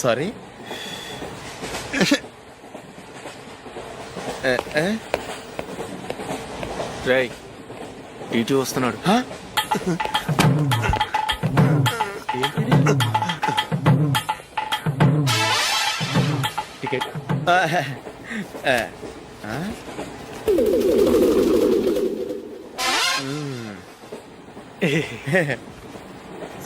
Sorry. రై ఇటు వస్తున్నాడు. Ticket.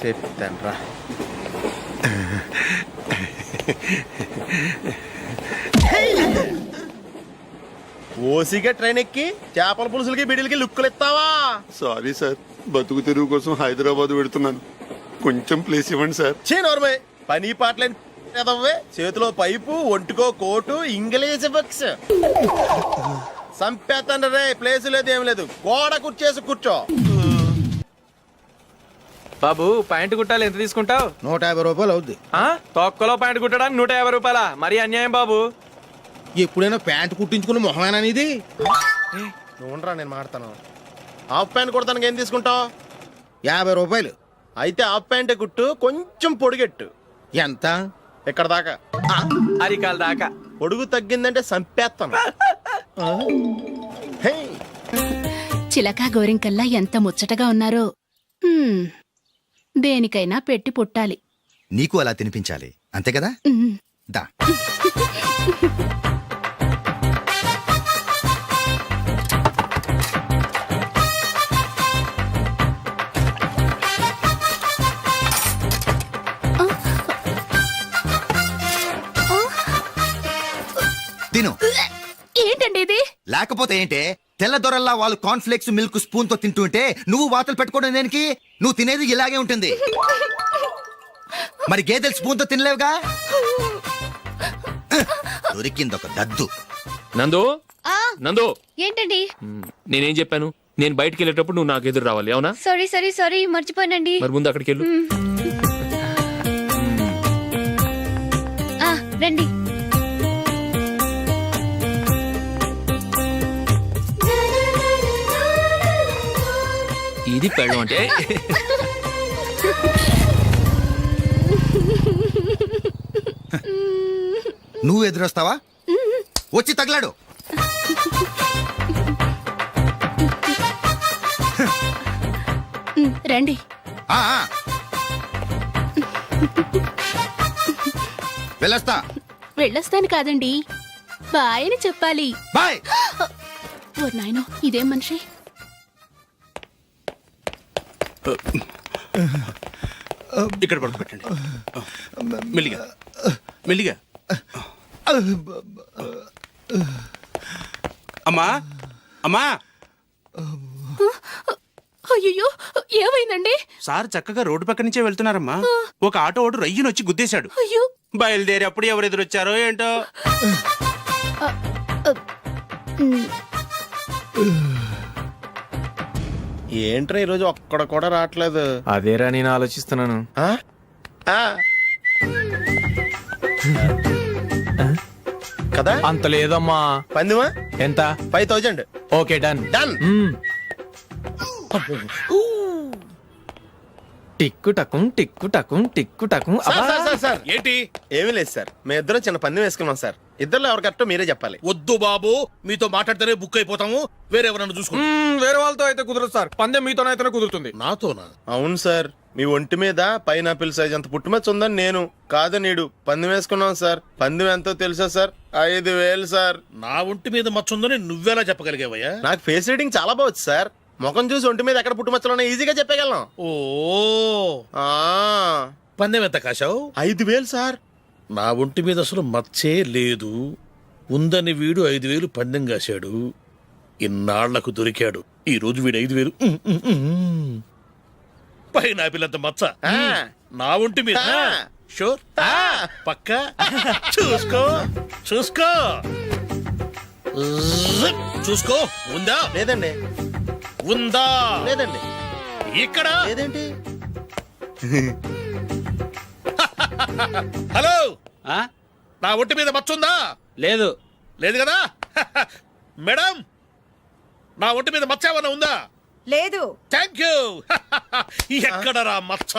చెప్తాను రా. ఓసిగా ట్రైన్ ఎక్కి చేపల పులుసులకి బిడిలకి లుక్కులు ఇస్తావా? సారీ సార్, బతుకు తెరువు కోసం హైదరాబాద్ పెడుతున్నాను, కొంచెం ప్లేస్ ఇవ్వండి సార్. నోర్మై పని పాటలేని కదవ్వే. చేతిలో పైపు, ఒంటికో కోటు, ఇంగ్లీష్ బుక్స్. సంపేతండ్రి రే, ప్లేస్ లేదు ఏం లేదు, గోడ కుర్చేసి కూర్చో. బాబు ప్యాంటు కుట్టాలి, ఎంత తీసుకుంటావు? 150 రూపాయలు అవుద్ది. తొక్కలో ప్యాంటు కుట్టడానికి 150 రూపాయలా? మరి అన్యాయం బాబు. ఎప్పుడైనా ప్యాంటు కుట్టించుకున్న మొహమేనా ఇది? నువ్వురా, నేను మాడతాను. హాఫ్ ప్యాంట్ కుడతానికి ఏం తీసుకుంటావు? 50 రూపాయలు. అయితే హాఫ్ ప్యాంటే కుట్టు, కొంచెం పొడిగెట్టు. ఎంత? ఇక్కడ దాకా, అరికాల దాకా. పొడుగు తగ్గిందంటే సంపేస్తాను. హే, చిలకా గోరింకల్లా ఎంత ముచ్చటగా ఉన్నారో. దేనికైనా పెట్టి పుట్టాలి. నీకు అలా తినిపించాలి, అంతే కదా? దా. తిను. ఏంటండి ఇది? లేకపోతే ఏంటే, తెల్లదొరల్లా వాళ్ళు కార్న్ఫ్లేక్స్ మిల్క్ స్పూన్ తో తింటుంటే నువ్వు వాతలు పెట్టుకోవడం దేనికి? నువ్వు తినేది ఇలాగే ఉంటుంది. మరి గేదెలు స్పూన్ తో తినలేవుగా. దొరికిందొక దద్దు. నందు, నందు, ఏంటండి? నేనేం చెప్పాను? నేను బయటికి వెళ్ళేటప్పుడు నువ్వు నాకు ఎదురు రావాలి, అవునా? సారీ మర్చిపోయానండి. మరి ముందు అక్కడికి వెళ్ళు. రండి. ఇది పెళ్ళం అంటే. నువ్వు ఎదురొస్తావా? వచ్చి తగలాడు. రండి. ఆ, ఆ. వెళ్ళొస్తా. వెళ్ళొస్తాను కాదండి, బాయ్ అని చెప్పాలి. బాయ్. ఓ నాయనో, ఇదేం మనిషి? ఇక్కడ పడుకోబెట్టండి. మెల్లిగా మెల్లిగా. అమ్మా అమ్మా. అయ్యో, ఏమైందండి? సార్ చక్కగా రోడ్డు పక్క నుంచే వెళ్తున్నారమ్మా. ఒక ఆటో ఓడు రయ్యను వచ్చి గుద్దేశాడు. అయ్యో. బయలుదేరి అప్పుడు ఎవరు ఎదురొచ్చారో ఏంటో. ఏంట్రా ఈరోజు ఒక్కడ కూడా రావట్లేదు? అదేరా నేను ఆలోచిస్తున్నాను. కదా అంత లేదమ్మా. పందిమా ఎంత? 5000. Okay, done. డన్. టిక్కు టకుం టిక్కు టకుం టిక్కు టకుం. సార్ ఏంటి? ఏమీ లేదు సార్, మేము ఇద్దరం చిన్న పందెం వేసుకున్నాం సార్. ఇద్దరు ఎవరు కరెక్టో మీరే చెప్పాలి. వద్దు బాబు, మీతో మాట్లాడితేనే బుక్ అయిపోతాము. వేరే ఎవరన్నా చూసుకుంటాం. వేరే వాళ్ళతో అయితే కుదరదు సార్, పందెం మీతోనైతేనే కుదురుతుంది. నాతోనా? అవును సార్, మీ ఒంటి మీద పైనాపిల్ సైజ్ అంత పుట్టుమచ్చ ఉందని నేను కాదు నీడు పందెం వేసుకున్నాం సార్. పందెం ఎంతో తెలుసా సార్? 5000 సార్. నా ఒంటి మీద మచ్చ ఉందని నువ్వెలా చెప్పగలిగావయ్యా? నాకు ఫేస్ రీడింగ్ చాలా బాగుంది సార్. ముఖం చూసి ఒంటి మీద ఎక్కడ పుట్టుమచ్చలో ఈజీగా చెప్పగలను. ఓ, పందెం ఎంత కాశావు? 5000 సార్. నా ఒంటి మీద అసలు మచ్చే లేదు. ఉందని వీడు 5000 పందెం కాశాడు. ఇన్నాళ్లకు దొరికాడు. ఈ రోజు వీడు 5000. పైన పిల్లంత మచ్చ నా ఒంటి మీద. షూర్? పక్క చూసుకో చూసుకో చూసుకో. ఉందా? లేదండి. ఉందా? లేదండి. ఇక్కడ లేదేంటి? హలో, నా ఒంటి మీద మచ్చ ఉందా? లేదు. లేదు కదా. మేడం, నా ఒంటి మీద మచ్చ ఏమన్నా ఉందా? లేదు. Thank you. ఎక్కడరా మచ్చ?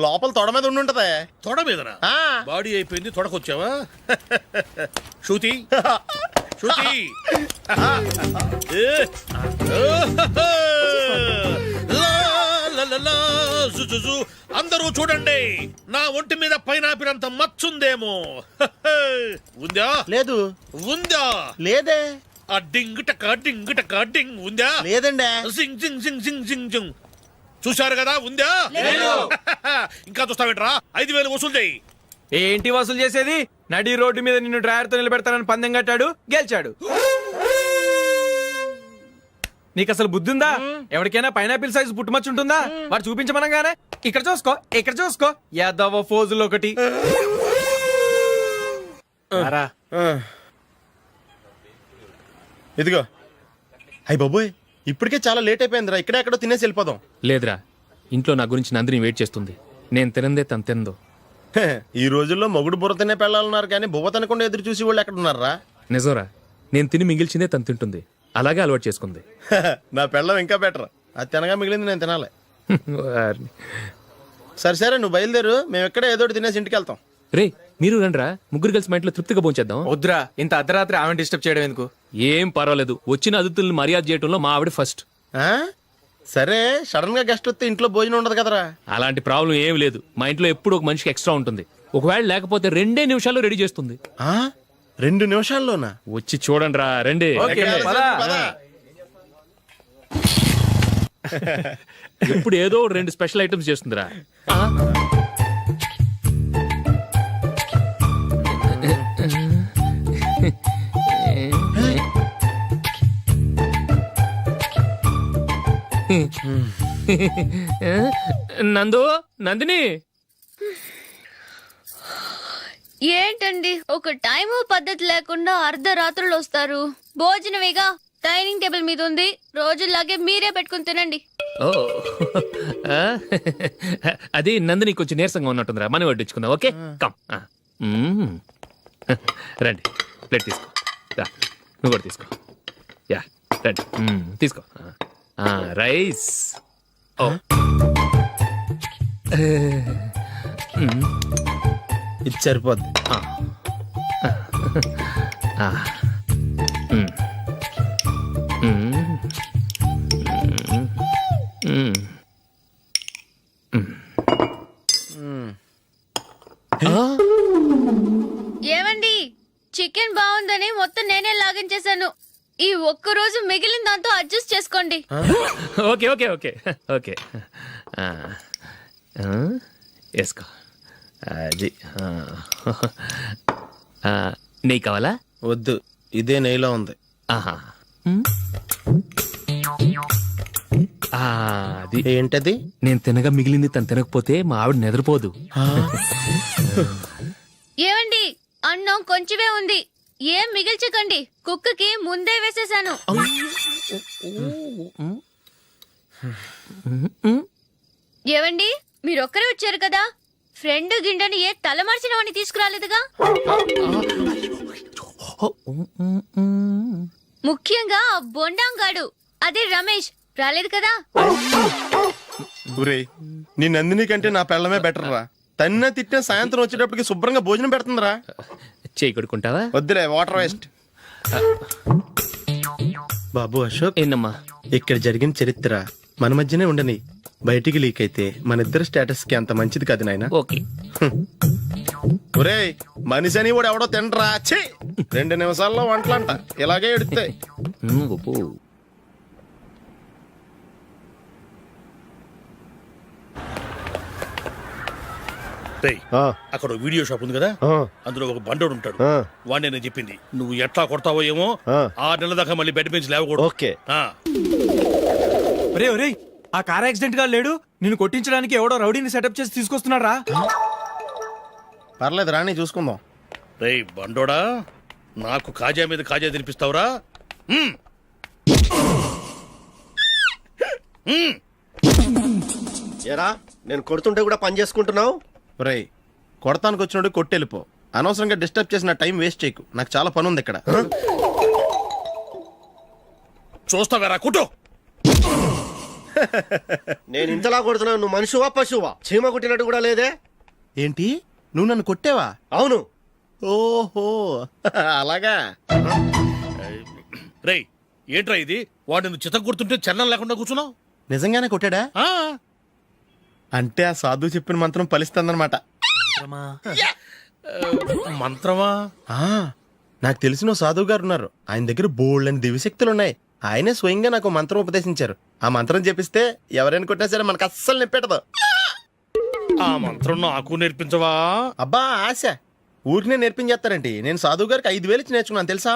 లోపల తొడ మీద ఉండుంటదే. తొడ మీదనా? ఆ. బాడీ అయిపోయింది, తొడకొచ్చావా? శృతి శృతి. లా, లా, లా, లా, జు, జు, జు. అందరూ చూడండి, నా ఒంటి మీద పైనాపినంత మచ్చుందేమో. ఉందా? లేదు. ఉందా? లేదే. ఆ డింగ్ టక డింగ్ టక డింగ్ ఉందా? లేదండి. జింగ్ జింగ్ జింగ్ జింగ్ జింగ్ జింగ్. చూశారు కదా, ఉందా? ఇంకా చూస్తావేంట్రా? 5,000 వసూలు చేయి. ఏంటి వసూలు చేసేది? నడి రోడ్డు మీద నిన్ను డ్రైవర్తో నిలబెడతానని పందెం కట్టాడు, గెలిచాడు. నీకు అసలు బుద్ధి ఉందా? ఎవరికైనా పైనాపిల్ సైజ్ పుట్టుమచ్చు ఉంటుందా? వాడు చూపించమనగానే ఇక్కడ చూసుకో, ఇక్కడ చూసుకో, యాదవ ఫోజులు ఒకటి. రా. ఇదిగో. అయ్య బాబోయ్, ఇప్పటికే చాలా లేట్ అయిపోయిందిరా. ఇక్కడే ఎక్కడో తినేసి వెళ్ళిపోదాం. లేదురా, ఇంట్లో నా గురించి నందిని వెయిట్ చేస్తుంది. నేను తినందే తను తిందో. హే, ఈ రోజుల్లో మొగుడు బుర్ర తినే పెళ్ళాలన్నారు కానీ బువ్వ తినకుండా ఎదురు చూసి వాళ్ళు ఎక్కడ ఉన్నారా? నిజంరా, నేను తిని మిగిల్చిందే తను తింటుంది. అలాగే అలవాటు చేసుకుంది. నా పెళ్ళం ఇంకా బెటర్. అది తినగా మిగిలింది నేను తినాలి. వారిని. సరే సరే, నువ్వు బయలుదేరు. మేము ఎక్కడ ఏదో ఒకటి తినేసి ఇంటికి వెళ్తాం. రే, మీరు రండ్రా, ముగ్గురు కలిసి మా ఇంట్లో తృప్తిగా పోంచేద్దాం. వద్దురా, ఇంత అర్ధరాత్రి ఆమె డిస్టర్బ్ చేయడం ఎందుకు? ఏం పర్వాలేదు, వచ్చిన అతిథుల్ని మర్యాద చేయడంలో మా ఆవిడ ఫస్ట్. ఆ? సరే, సడన్ గా గెస్ట్ వస్తే ఇంట్లో భోజనం ఉండదు కదరా. అలాంటి ప్రాబ్లం ఏం లేదు. మా ఇంట్లో ఎప్పుడు ఒక మనిషికి ఎక్స్ట్రా ఉంటుంది. ఒకవేళ లేకపోతే 2 నిమిషాల్లో రెడీ చేస్తుంది. ఆ? 2 నిమిషాల్లోనా? వచ్చి చూడండి రా, రండి. ఓకే, పద. ఎప్పుడు ఏదో 2 స్పెషల్ ఐటమ్స్ చేస్తుందిరా. నందు, నందిని. ఏంటండి ఒక టైము పద్ధతి లేకుండా అర్ధరాత్రులు వస్తారు? భోజనమేగా డైనింగ్ టేబుల్ మీద ఉంది, రోజుల్లాగే మీరే పెట్టుకుని తినండి. ఓ, అది నందిని కొంచెం నీరసంగా ఉన్నట్టుందిరా. మనీ వడ్డించుకుందాం. Okay, come. రండి, ప్లేట్ తీసుకో. రా, నువ్వు కూడా తీసుకో. యా, రండి, తీసుకో. రైస్. ఓ, ఇది సరిపోద్ది. ఏమండి, చికెన్ బాగుందని మొత్తం నేనే లాగించేశాను. ఈ ఒక్క రోజు మిగిలిన దాంతో అడ్జస్ట్ చేసుకోండి. Okay okay okay okay. వేసుకో. అది నెయ్యి కావాలా? వద్దు, ఇదే నెయ్యిలో ఉంది. ఆహా. అది ఏంటది? నేను తినగా మిగిలింది తను తినకపోతే మా ఆవిడ నిద్రపోదు. ఏమండి, అన్నం కొంచెమే ఉంది, ఏం మిగిల్చకండి. కుక్కకి ముందే వేసేసాను. ఏవండి, మీరొక్కరే వచ్చారు కదా, ఫ్రెండ్ గిండెని ఏ తలమార్చిన వాడిని తీసుకురాలేదుగా? ముఖ్యంగా ఆ బొండాంగాడు, అదే రమేష్, రాలేదు కదా? ఊరే, నీ నందిని కంటే నా పెళ్ళమే బెటర్ రా. తన్న తిట్టిన సాయంత్రం వచ్చేటప్పటికి శుభ్రంగా భోజనం పెడుతుందిరా. చేయి కొడుకుంటావా? వద్దులే, వాటర్ వేస్ట్. బాబు అశోక్, ఏంటమ్మా? ఇక్కడ జరిగిన చరిత్ర మన మధ్యనే ఉండని. బయటికి లీక్ అయితే మన ఇద్దరు స్టేటస్ కి అంత మంచిది కాదు నాయన. ఓకే. ఒరేయ్, మనిషి అని కూడా ఎవడో తినరా. 2 నిమిషాల్లో వంటలంట ఇలాగే ఎడుతాయి. అక్కడ వీడియో షాప్ ఉంది కదా, అందులో ఒక బండోడు ఉంటాడు. వాడిని నేను చెప్పింది నువ్వు ఎట్లా కొడతావో ఏమో. 6 నెలల దాకా మళ్ళీ బెడ్ బెంచ్ లేవకూడదు. ఓకే. ఒరే ఒరే, ఆ కార్ యాక్సిడెంట్ గా లేడు, నిన్ను కొట్టించడానికి ఎవడో రౌడీని సెటప్ చేసి తీసుకొస్తున్నారా? పర్లేదు రాని, చూసుకుందాం. రేయ్ బండోడా, నాకు కాజా మీద కాజా తినిపిస్తావురా? ఎరా, నేను కొడుతుంటే కూడా పని చేసుకుంటున్నావు? ఒరేయ్, కొడతానికి వచ్చినోడు కొట్టెళ్ళిపో. అనవసరంగా డిస్టర్బ్ చేసిన టైం వేస్ట్ చేయకు. నాకు చాలా పని ఉంది ఇక్కడ. చూస్తావేరా కుట్టు. నేను ఇంతలా కొడుతున్నాను, నువ్వు మనిషివా పశువా? చీమ కుట్టినట్టు కూడా లేదే. ఏంటి నువ్వు నన్ను కొట్టావా? అవును. ఓహో అలాగా. రేయ్ ఏంట్రా ఇది? వాడిని చిత్త గుర్తుంటే చలనం లేకుండా కూర్చున్నావు. నిజంగానే కొట్టాడా? ఆ, అంటే ఆ సాధువు చెప్పిన మంత్రం ఫలిస్తుందన్నమాట. మంత్రమా? ఆ, నాకు తెలిసిన ఓ సాధువు గారు ఉన్నారు. ఆయన దగ్గర బోల్డ్ అని దివ్యశక్తులు ఉన్నాయి. ఆయనే స్వయంగా నాకు మంత్రం ఉపదేశించారు. ఆ మంత్రం చెప్పిస్తే ఎవరైనా కొట్టినా సరే మనకు అస్సలు నిప్పెట్టదు. ఆ మంత్రం నాకు నేర్పించవా? అబ్బా ఆశ ఊరినే నేర్పించేస్తారండి. నేను సాధువు గారికి 5,000 ఇచ్చి నేర్చుకున్నాను తెలుసా?